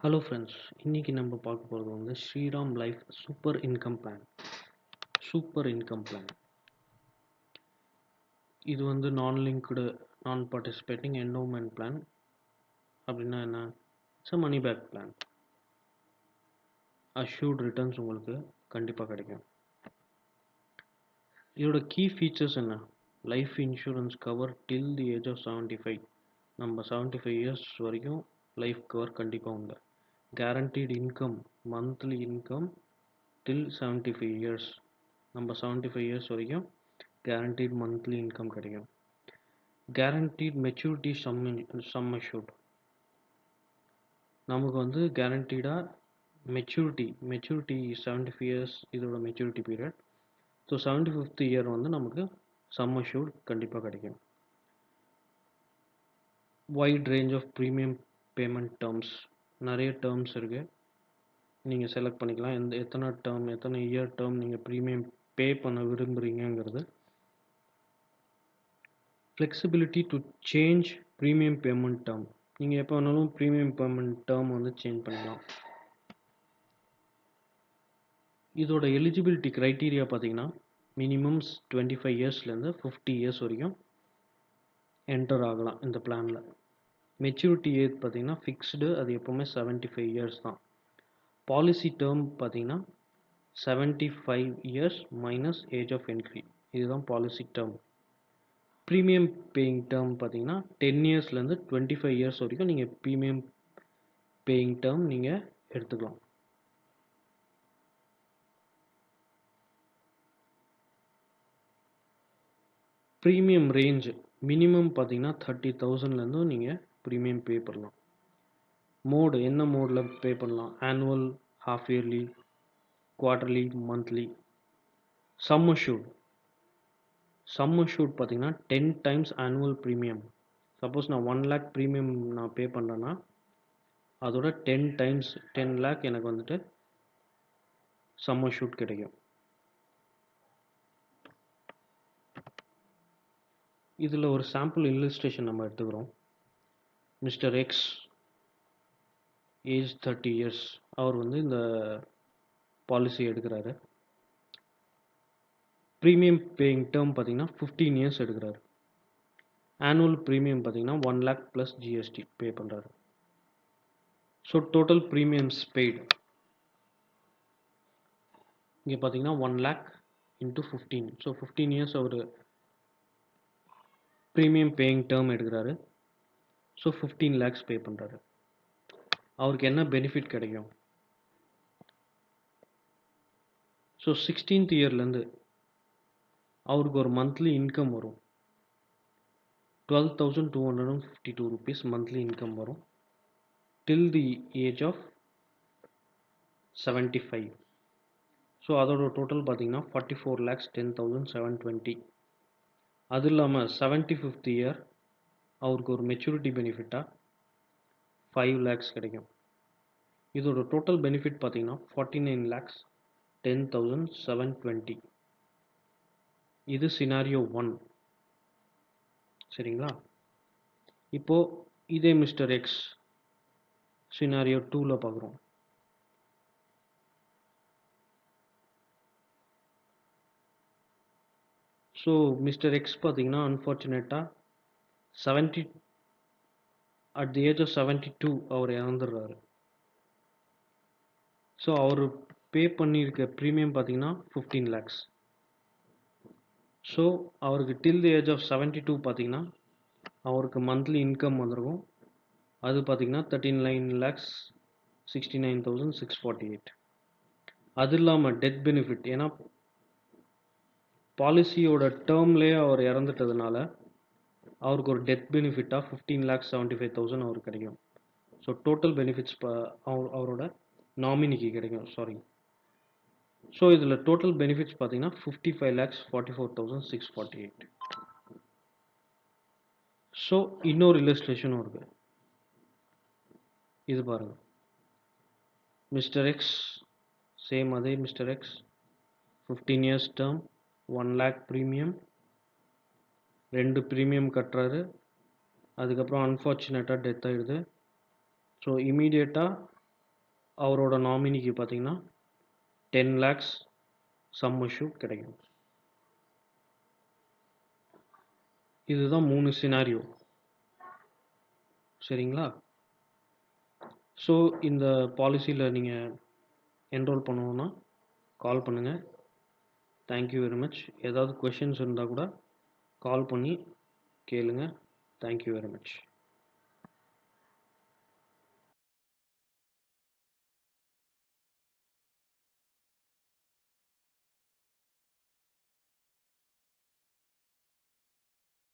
Hello friends, இன்னைக்கு நம்ம பார்க்க போகிறது வந்து Shriram life super income plan. இது வந்து நான் லிங்க்டு நான் பார்ட்டிசிபேட்டிங் என்டோமெண்ட் பிளான். அப்படின்னா என்ன? It's money back plan. Assured returns உங்களுக்கு கண்டிப்பாக கிடைக்கும். இதோட கீ ஃபீச்சர்ஸ் என்ன? Life insurance cover till the age of 75. நம்ம 75 இயர்ஸ் வரைக்கும் லைஃப் கவர் கண்டிப்பாக உண்டு. Guaranteed income, monthly income till 75 years. நம்ம 75 இயர்ஸ் வரைக்கும் கேரண்டீட் மந்த்லி இன்கம் கிடைக்கும். கேரண்டீட் மெச்சூரிட்டி சம் அஷ்யூர்ட். நமக்கு வந்து கேரண்டீடாக மெச்சூரிட்டி 75 இயர்ஸ் இதோட maturity period. So 75th year வந்து நமக்கு சம் அஷ்யூர்ட் கண்டிப்பாக கிடைக்கும். White range of premium payment terms, நிறைய டேர்ம்ஸ் இருக்குது, நீங்கள் செலக்ட் பண்ணிக்கலாம். எத்தனை இயர் டேர்ம் நீங்கள் ப்ரீமியம் பே பண்ண விரும்புகிறீங்கிறது. Flexibility to change premium payment term. நீங்கள் எப்போ வேணாலும் ப்ரீமியம் பேமெண்ட் டேர்ம் வந்து சேஞ்ச் பண்ணிக்கலாம். இதோட எலிஜிபிலிட்டி க்ரைட்டீரியா பார்த்தீங்கன்னா மினிமம்ஸ் 25 இயர்ஸ்லேருந்து 50 இயர்ஸ் வரைக்கும் என்டர் ஆகலாம் இந்த பிளானில். மெச்சூரிட்டி ஏஜ் பார்த்தீங்கன்னா ஃபிக்ஸ்டு, அது எப்போவுமே 75 இயர்ஸ் தான். பாலிசி டேர்ம் பார்த்தீங்கன்னா 75 years minus age of entry, இதுதான் policy term. Premium paying term பார்த்தீங்கன்னா 10 இயர்ஸ்லேருந்து 25 இயர்ஸ் வரைக்கும் நீங்கள் ப்ரீமியம் பேயிங் டேர்ம் நீங்கள் எடுத்துக்கலாம். ப்ரீமியம் ரேஞ்ச் மினிமம் பார்த்தீங்கன்னா 30,000லேருந்து நீங்கள் ப்ரீமியம் பே பண்ணலாம். மோடு என்ன மோடில் பே பண்ணலாம்? Annual, half yearly, quarterly, monthly. Sum assured பார்த்தீங்கன்னா 10 டைம்ஸ் ஆனுவல் ப்ரீமியம். சப்போஸ் நான் 1 lakh ப்ரீமியம் நான் பே பண்ணுறேன்னா அதோட 10 டைம்ஸ் 10 lakh எனக்கு வந்துட்டு சம் அஷ்யூர்ட் கிடைக்கும். இதில் ஒரு சாம்பிள் இல்லஸ்ட்ரேஷன் நம்ம எடுத்துக்கிறோம். மிஸ்டர் எக்ஸ், ஏஜ் 30 இயர்ஸ், அவர் வந்து இந்த பாலிசி எடுக்கிறாரு. ப்ரீமியம் பேயிங் டேர்ம் பார்த்தீங்கன்னா 15 இயர்ஸ் எடுக்கிறாரு. ஆனுவல் ப்ரீமியம் பார்த்தீங்கன்னா 1 lakh ப்ளஸ் ஜிஎஸ்டி பே பண்ணுறாரு. ஸோ டோட்டல் ப்ரீமியம்ஸ் பெய்டு இங்கே பார்த்தீங்கன்னா 1 lakh இன்ட்டு 15. ஸோ 15 இயர்ஸ் அவர் ப்ரீமியம் பேயிங் டேர்ம் எடுக்கிறாரு. ஸோ 15 lakhs பே பண்ணுறாரு. அவருக்கு என்ன பெனிஃபிட் கிடைக்கும்? ஸோ 16th இயர்லேருந்து அவருக்கு ஒரு மந்த்லி இன்கம் வரும். 12,252 rupees மந்த்லி இன்கம் வரும் டில் தி ஏஜ் ஆஃப் 75. ஸோ அதோட டோட்டல் பார்த்தீங்கன்னா 44,10,720. அது இல்லாமல் 75th இயர் அவருக்கு ஒரு மெச்சூரிட்டி பெனிஃபிட்டாக 5 lakhs கிடைக்கும். இதோட டோட்டல் பெனிஃபிட் பார்த்தீங்கன்னா 49,10,720. இது சினாரியோ 1. சரிங்களா? இப்போது இதே மிஸ்டர் எக்ஸ் சினாரியோ 2ல் பார்க்குறோம். ஸோ மிஸ்டர் எக்ஸ் பார்த்தீங்கன்னா அன்ஃபார்ச்சுனேட்டாக அட் தி ஏஜ் ஆஃப் 72 அவர் இறந்துடுறாரு. ஸோ அவர் பே பண்ணியிருக்க ப்ரீமியம் பார்த்தீங்கன்னா 15 lakhs. ஸோ அவருக்கு டில் தி ஏஜ் ஆஃப் 72 பார்த்தீங்கன்னா அவருக்கு மந்த்லி இன்கம் வந்திருக்கும். அது பார்த்தீங்கன்னா 39,69,648. அது இல்லாமல் டெத் பெனிஃபிட், ஏன்னா பாலிசியோட டேர்ம்லேயே அவர் இறந்துட்டதுனால அவருக்கு ஒரு டெத் பெனிஃபிட்டாக 15,75,000 அவருக்கு கிடைக்கும். ஸோ டோட்டல் பெனிஃபிட்ஸ் அவரோட நாமினிக்கு கிடைக்கும். ஸோ இதில் டோட்டல் பெனிஃபிட்ஸ் பார்த்தீங்கன்னா 55,44,648. ஸோ இன்னொரு இல்லஸ்ட்ரேஷனும் இருக்குது, இது பாருங்கள். மிஸ்டர் எக்ஸ் சேம் அதே mister X 15 years term, 1 lakh premium, 2 premium கட்டுறாரு. அதுக்கப்புறம் அன்ஃபார்ச்சுனேட்டாக டெத் ஆகிடுது. ஸோ இமீடியட்டாக அவரோட நாமினிக்கு பார்த்தீங்கன்னா 10 lakhs சம் அஷ்யூர்ட் கிடைக்கும். இதுதான் 3 சினாரியோ. சரிங்களா? ஸோ இந்த பாலிசியில் நீங்கள் என்ரோல் பண்ணணுன்னா கால் பண்ணுங்கள். Thank you very much. ஏதாவது கொஷின்ஸ் இருந்தால் கூட கால் பண்ணி கேளுங்க. Thank you very much.